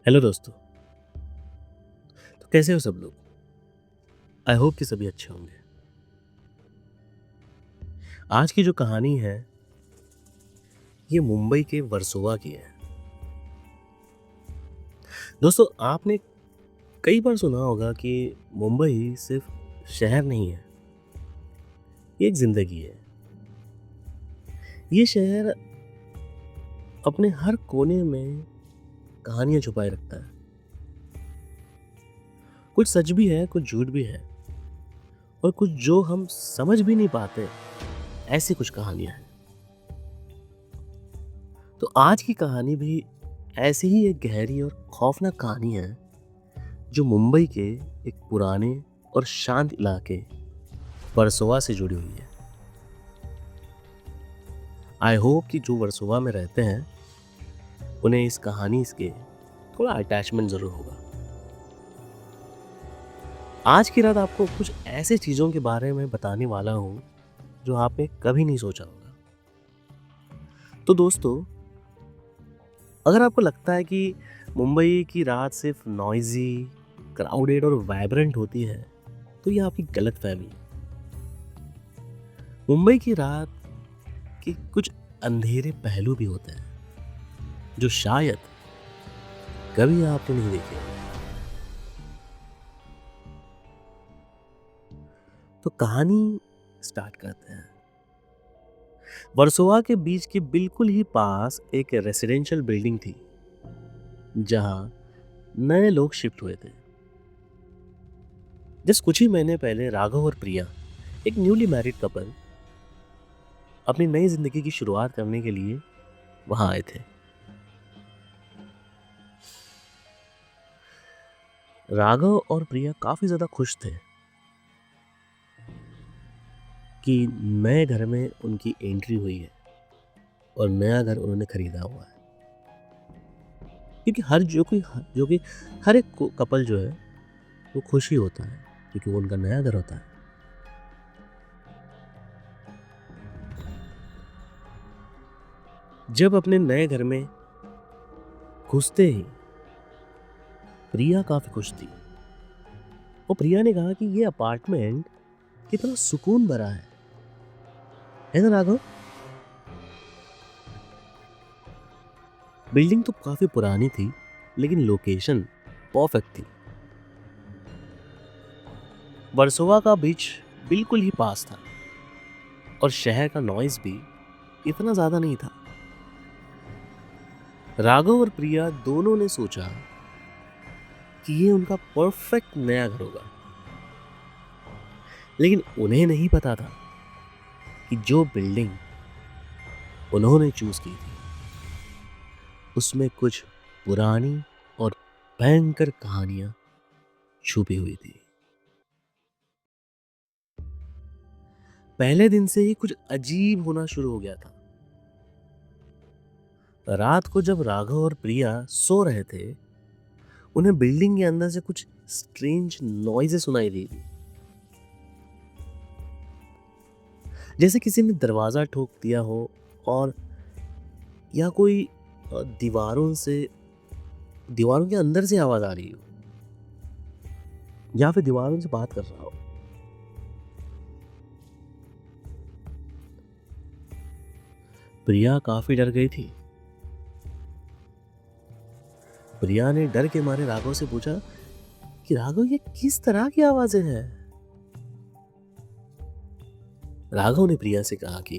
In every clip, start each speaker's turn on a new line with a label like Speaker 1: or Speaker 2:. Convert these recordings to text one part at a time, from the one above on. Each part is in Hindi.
Speaker 1: हेलो दोस्तों। तो कैसे हो सब लोग? आई होप कि सभी अच्छे होंगे। आज की जो कहानी है ये मुंबई के वर्सोवा की है। दोस्तों, आपने कई बार सुना होगा कि मुंबई सिर्फ शहर नहीं है, ये एक जिंदगी है। ये शहर अपने हर कोने में कहानियां छुपाए रखता है। कुछ सच भी है, कुछ झूठ भी है, और कुछ जो हम समझ भी नहीं पाते, ऐसी कुछ कहानियां हैं। तो आज की कहानी भी ऐसी ही एक गहरी और खौफनाक कहानी है जो मुंबई के एक पुराने और शांत इलाके वर्सोवा से जुड़ी हुई है। आई होप कि जो वर्सोवा में रहते हैं उन्हें इस कहानी के थोड़ा अटैचमेंट जरूर होगा। आज की रात आपको कुछ ऐसे चीजों के बारे में बताने वाला हूं जो आपने कभी नहीं सोचा होगा। तो दोस्तों, अगर आपको लगता है कि मुंबई की रात सिर्फ नॉइजी, क्राउडेड और वाइब्रेंट होती है, तो ये आपकी गलत फहमी है। मुंबई की रात के कुछ अंधेरे पहलू भी होते हैं जो शायद कभी आपने नहीं देखे। तो कहानी स्टार्ट करते हैं। वर्सोवा के बीच के बिल्कुल ही पास एक रेसिडेंशियल बिल्डिंग थी जहां नए लोग शिफ्ट हुए थे। जस्ट कुछ ही महीने पहले राघव और प्रिया, एक न्यूली मैरिड कपल, अपनी नई जिंदगी की शुरुआत करने के लिए वहां आए थे। राघव और प्रिया काफी ज्यादा खुश थे कि नए घर में उनकी एंट्री हुई है और नया घर उन्होंने खरीदा हुआ है। क्योंकि हर एक कपल जो है वो खुश ही होता है क्योंकि वो उनका नया घर होता है। जब अपने नए घर में घुसते ही प्रिया काफी खुश थी। और प्रिया ने कहा कि ये अपार्टमेंट कितना सुकून भरा है ना राघव? बिल्डिंग तो काफी पुरानी थी लेकिन लोकेशन परफेक्ट थी। वर्सोवा का बीच बिल्कुल ही पास था और शहर का नॉइज भी इतना ज्यादा नहीं था। राघव और प्रिया दोनों ने सोचा कि ये उनका परफेक्ट नया घर होगा। लेकिन उन्हें नहीं पता था कि जो बिल्डिंग उन्होंने चूज की थी उसमें कुछ पुरानी और भयंकर कहानियां छुपी हुई थी। पहले दिन से ही कुछ अजीब होना शुरू हो गया था। रात को जब राघव और प्रिया सो रहे थे, उन्हें बिल्डिंग के अंदर से कुछ स्ट्रेंज नॉइजें सुनाई दी थी। जैसे किसी ने दरवाजा ठोक दिया हो, और या कोई दीवारों के अंदर से आवाज आ रही हो, या फिर दीवारों से बात कर रहा हो। प्रिया काफी डर गई थी। प्रिया ने डर के मारे राघव से पूछा कि राघव, ये किस तरह की आवाजें हैं? राघव ने प्रिया से कहा कि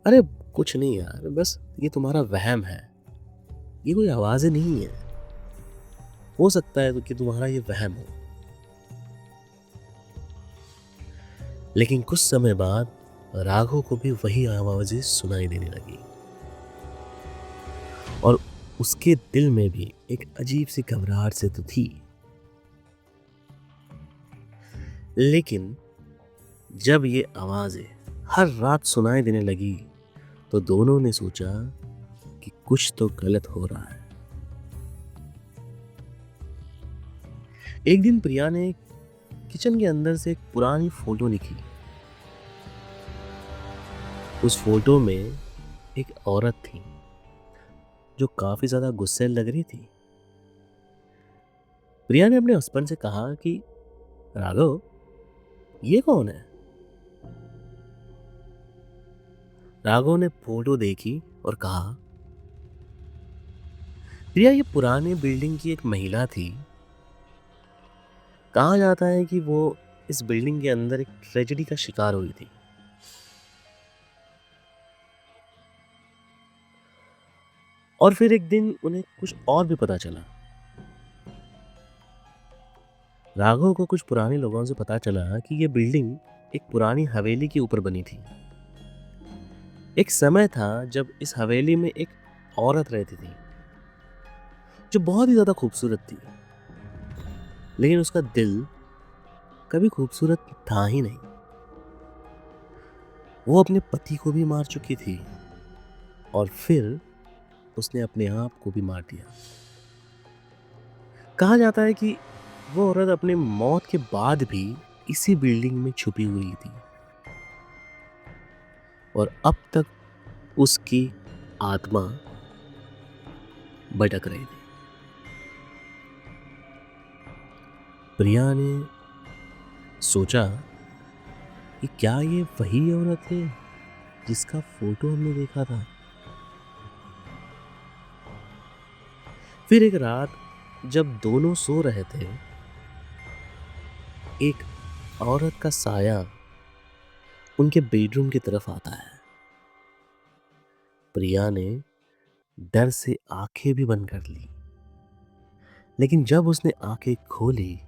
Speaker 1: अरे कुछ नहीं यार, बस ये तुम्हारा वहम है, ये कोई आवाजें नहीं है। हो सकता है कि तुम्हारा ये वहम हो। लेकिन कुछ समय बाद राघव को भी वही आवाजें सुनाई देने लगी और उसके दिल में भी एक अजीब सी घबराहट से तो थी। लेकिन जब ये आवाजें हर रात सुनाई देने लगी तो दोनों ने सोचा कि कुछ तो गलत हो रहा है। एक दिन प्रिया ने किचन के अंदर से एक पुरानी फोटो निकली। उस फोटो में एक औरत थी जो काफी ज्यादा गुस्से लग रही थी। प्रिया ने अपने हस्बैंड से कहा कि राघव, ये कौन है? राघव ने फोटो देखी और कहा, प्रिया, ये पुरानी बिल्डिंग की एक महिला थी। कहा जाता है कि वो इस बिल्डिंग के अंदर एक ट्रेजेडी का शिकार हुई थी। और फिर एक दिन उन्हें कुछ और भी पता चला। राघव को कुछ पुराने लोगों से पता चला कि ये बिल्डिंग एक पुरानी हवेली के ऊपर बनी थी। एक समय था जब इस हवेली में एक औरत रहती थी जो बहुत ही ज्यादा खूबसूरत थी, लेकिन उसका दिल कभी खूबसूरत था ही नहीं। वो अपने पति को भी मार चुकी थी और फिर उसने अपने आप को भी मार दिया। कहा जाता है कि वो औरत अपने मौत के बाद भी इसी बिल्डिंग में छुपी हुई थी और अब तक उसकी आत्मा भटक रही थी। प्रिया ने सोचा कि क्या ये वही औरत है जिसका फोटो हमने देखा था। फिर एक रात जब दोनों सो रहे थे, एक औरत का साया उनके बेडरूम की तरफ आता है। प्रिया ने डर से आंखें भी बंद कर ली, लेकिन जब उसने आंखें खोली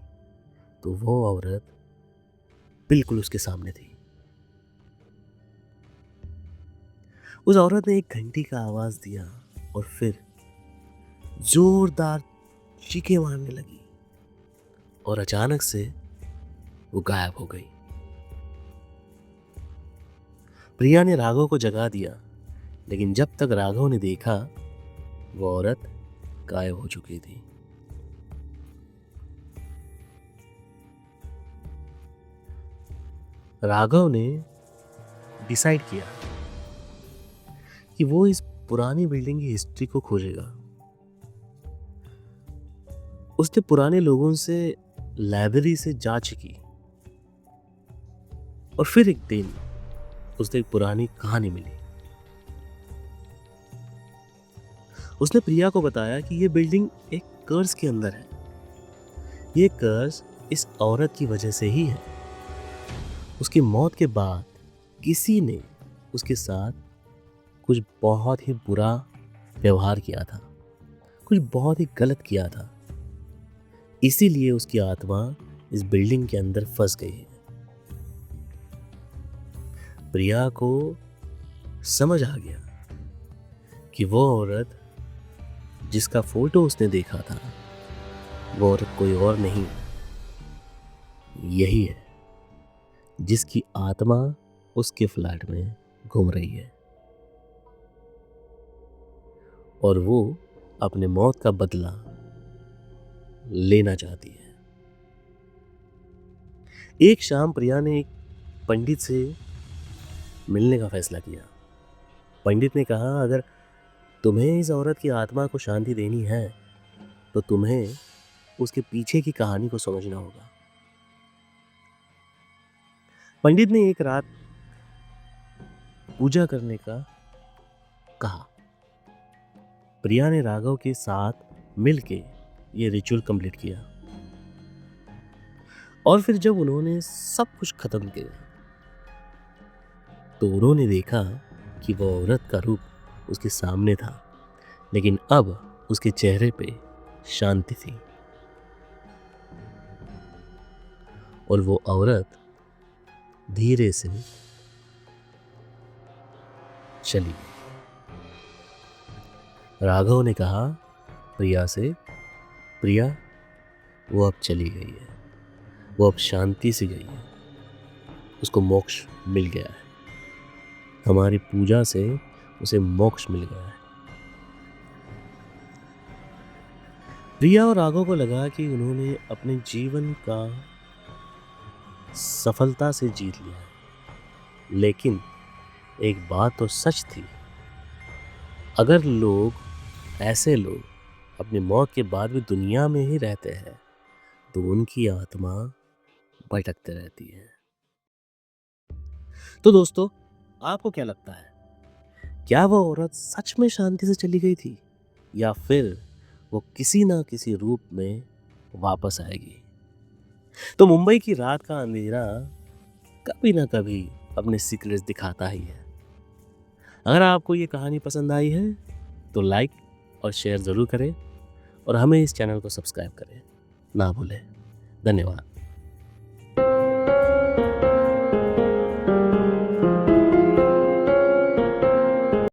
Speaker 1: तो वो औरत बिल्कुल उसके सामने थी। उस औरत ने एक घंटी का आवाज दिया और फिर जोरदार चीखें मारने लगी और अचानक से वो गायब हो गई। प्रिया ने राघव को जगा दिया, लेकिन जब तक राघव ने देखा वो औरत गायब हो चुकी थी। राघव ने डिसाइड किया कि वो इस पुरानी बिल्डिंग की हिस्ट्री को खोजेगा। उसने पुराने लोगों से लाइब्रेरी से जांच की और फिर एक दिन उसने एक पुरानी कहानी मिली। उसने प्रिया को बताया कि यह बिल्डिंग एक कर्ज के अंदर है। ये कर्ज इस औरत की वजह से ही है। उसकी मौत के बाद किसी ने उसके साथ कुछ बहुत ही बुरा व्यवहार किया था, कुछ बहुत ही गलत किया था। इसीलिए उसकी आत्मा इस बिल्डिंग के अंदर फंस गई है। प्रिया को समझ आ गया कि वो औरत जिसका फोटो उसने देखा था, वो औरत कोई और नहीं, यही है जिसकी आत्मा उसके फ्लैट में घूम रही है और वो अपने मौत का बदला लेना चाहती है। एक शाम प्रिया ने एक पंडित से मिलने का फैसला किया। पंडित ने कहा, अगर तुम्हें इस औरत की आत्मा को शांति देनी है तो तुम्हें उसके पीछे की कहानी को समझना होगा। पंडित ने एक रात पूजा करने का कहा। प्रिया ने राघव के साथ मिलके ये रिचुअल कंप्लीट किया और फिर जब उन्होंने सब कुछ खत्म किया तो उन्होंने देखा कि वो औरत का रूप उसके सामने था, लेकिन अब उसके चेहरे पे शांति थी और वो औरत धीरे से चली गई। राघव ने कहा प्रिया से, प्रिया, वो अब चली गई है, वो अब शांति से गई है, उसको मोक्ष मिल गया है। हमारी पूजा से उसे मोक्ष मिल गया है। प्रिया और राघव को लगा कि उन्होंने अपने जीवन का सफलता से जीत लिया है। लेकिन एक बात तो सच थी, अगर ऐसे लोग अपनी मौत के बाद भी दुनिया में ही रहते हैं तो उनकी आत्मा भटकते रहती है। तो दोस्तों, आपको क्या लगता है, क्या वो औरत सच में शांति से चली गई थी, या फिर वो किसी ना किसी रूप में वापस आएगी? तो मुंबई की रात का अंधेरा कभी ना कभी अपने सीक्रेट्स दिखाता ही है। अगर आपको ये कहानी पसंद आई है तो लाइक और शेयर ज़रूर करें, और हमें इस चैनल को सब्सक्राइब करें ना भूलें। धन्यवाद।